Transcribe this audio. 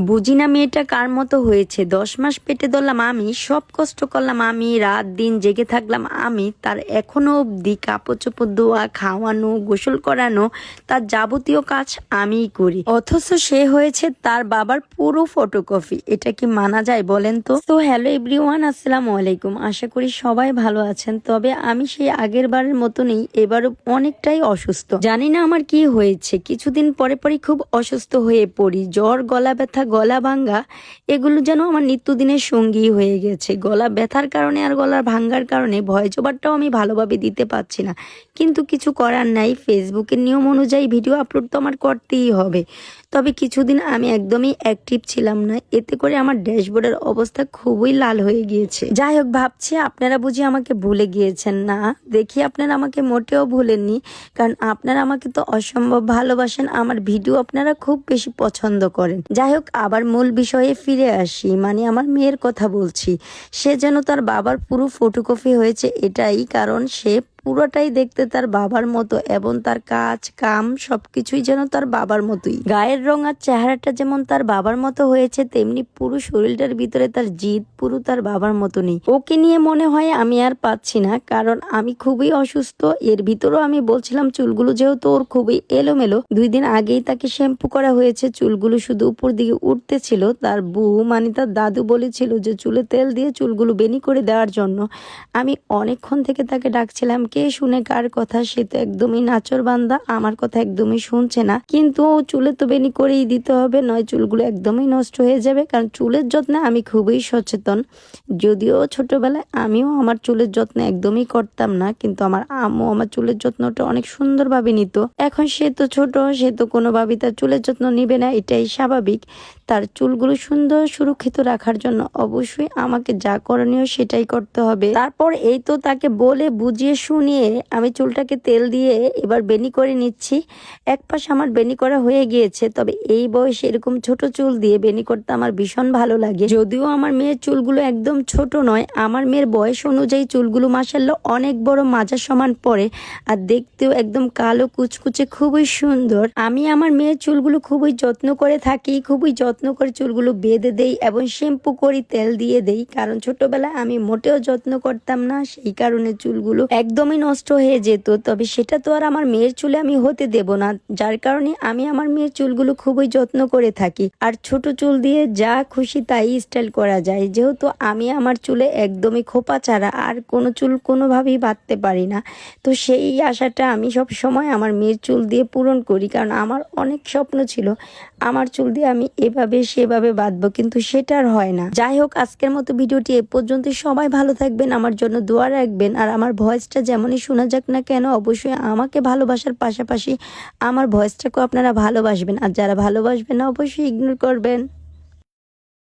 বুঝি না মেয়েটা কার মতো হয়েছে। 10 মাস পেটে ধরলাম আমি, সব কষ্ট করলাম আমি, রাত দিন জেগে থাকলাম আমি, তার এখনো অবধি কাপড় চোপড় ধোয়া, খাওয়ানো, গোসল করানো, তার যাবতীয় কাজ আমিই করি। অথচ সে হয়েছে তার বাবার পুরো ফটোকপি। এটা কি মানা যায় বলেন তো? তো হ্যালো এভরিওয়ান, আসসালামু আলাইকুম। আশা করি সবাই ভালো আছেন। তবে আমি সেই আগের বারের মতনই এবারও অনেকটাই অসুস্থ। জানি না আমার কি হয়েছে, কিছুদিন পরে পরে খুব অসুস্থ হয়ে পড়ি। জ্বর, গলা ব্যথা, গলা ভাঙ্গা, এগুলো যেন আমার নিত্যদিনের সঙ্গী হয়ে গেছে। গলা ব্যথার কারণে আর গলার ভাঙ্গার কারণে ভয়েস ওভারটাও আমি ভালোভাবে দিতে পারছি না, কিন্তু কিছু করার নাই। ফেসবুকের নিয়ম অনুযায়ী ভিডিও আপলোড তো আমার করতেই হবে। তবে কিছুদিন আমি একদমই অ্যাক্টিভ ছিলাম না, এতে করে আমার ড্যাশবোর্ডের অবস্থা খুবই লাল হয়ে গিয়েছে। যাই হোক, ভাবছি আপনারা বুঝি আমাকে ভুলে গিয়েছেন। না, দেখি আপনারা আমাকে মোটেও ভুলেননি, কারণ আপনারা আমাকে তো অসম্ভব ভালোবাসেন, আমার ভিডিও আপনারা খুব বেশি পছন্দ করেন। যাই হোক, আবার মূল বিষয়ে ফিরে আসি, মানে আমার মেয়ের কথা বলছি। সে যেন তার বাবার পুরো ফটোকপি হয়েছে, এটাই কারণ সে পুরোটাই দেখতে তার বাবার মতো, এবং তার কাজ কাম সবকিছুই যেন তার বাবার মতোই। গায়ের রং আর চেহারাটা যেমন তার বাবার মতো হয়েছে, তেমনি পুরো শরীরটার ভিতরে তার জিদ পুরো তার বাবার মতো নেই। ওকে নিয়ে মনে হয় আমি আর পাচ্ছি না, কারণ আমি খুবই অসুস্থ। এর ভিতরেও আমি বলছিলাম চুলগুলো যেহেতু ওর খুবই এলোমেলো, 2 দিন আগেই তাকে শ্যাম্পু করা হয়েছে, চুলগুলো শুধু উপর দিকে উঠতেছিল। তার বউ মানে তার দাদু বলেছিল যে চুলে তেল দিয়ে চুলগুলো বেনি করে দেওয়ার জন্য। আমি অনেকক্ষণ থেকে তাকে ডাকছিলাম, কে শুনে কার কথা, সে তো একদমই নাচর বান্দা, আমার কথা একদমই শুনছে না। কিন্তু চুলে তো বেনি করেই দিতে হবে, নয় চুলগুলো একদমই নষ্ট হয়ে যাবে। কারণ চুলের যত্নে আমি খুবই সচেতন। যদিও ছোটবেলায় আমিও আমার চুলের যত্ন একদমই করতাম না, কিন্তু আমার আম্মু আমার চুলের যত্নটা অনেক সুন্দরভাবে নিত। এখন সে তো ছোট, সে তো কোনোভাবেই তার চুলের যত্ন নিবে না, এটাই স্বাভাবিক। তার চুলগুলো সুন্দর সুরক্ষিত রাখার জন্য অবশ্যই আমাকে যা করণীয় সেটাই করতে হবে। তারপর এই তো তাকে বলে বুঝিয়ে শুনিয়ে আমি চুলটাকে তেল দিয়ে এবার বেনি করে নিচ্ছি। এক পাশ আমার বেনি করা হয়ে গিয়েছে। তবে এই বয়সে এরকম ছোট চুল দিয়ে বেনি করতে আমার ভীষণ ভালো লাগে। যদিও আমার মেয়ের চুলগুলো একদম ছোট নয়, আমার মেয়ের বয়স অনুযায়ী চুলগুলো মাশাআল্লাহ অনেক বড়, মাজার সমান পড়ে, আর দেখতেও একদম কালো কুচকুচে, খুবই সুন্দর। আমি আমার মেয়ের চুলগুলো খুবই যত্ন করে থাকি, খুবই যত্ন করে চুলগুলো বেঁধে দেই এবং শ্যাম্পু করি, তেল দিয়ে দেই। কারণ ছোটবেলায় আমি মোটেও যত্ন করতাম না, সেই কারণে চুলগুলো একদমই নষ্ট হয়ে যেত। তবে সেটা তো আর আমার মেয়ের চুলে আমি হতে দেব না, যার কারণে আমি আমার মেয়ের চুলগুলো খুবই যত্ন করে থাকি। আর ছোট চুল দিয়ে যা খুশি তাই স্টাইল করা যায়, যেহেতু আমি আমার চুলে একদমই খোপা ছাড়া আর কোনো চুল কোনোভাবেই বাঁধতে পারি না। তো সেই আশাটা আমি সব সময় আমার মেয়ের চুল দিয়ে পূরণ করি, কারণ আমার অনেক স্বপ্ন ছিল আমার চুল দিয়ে আমি এভাবে সেভাবে বাঁধবো, কিন্তু সেটা আর হয় না। যাই হোক, আজকের মতো ভিডিওটি এ পর্যন্ত। সবাই ভালো থাকবেন, আমার জন্য দোয়া রাখবেন, আর আমার ভয়েসটা যেমনই শোনা যাক না কেন, অবশ্যই আমাকে ভালোবাসার পাশাপাশি আমার ভয়েসটাকেও আপনারা ভালোবাসবেন, আর যারা ভালোবাসবেন না অবশ্যই ইগনোর করবেন।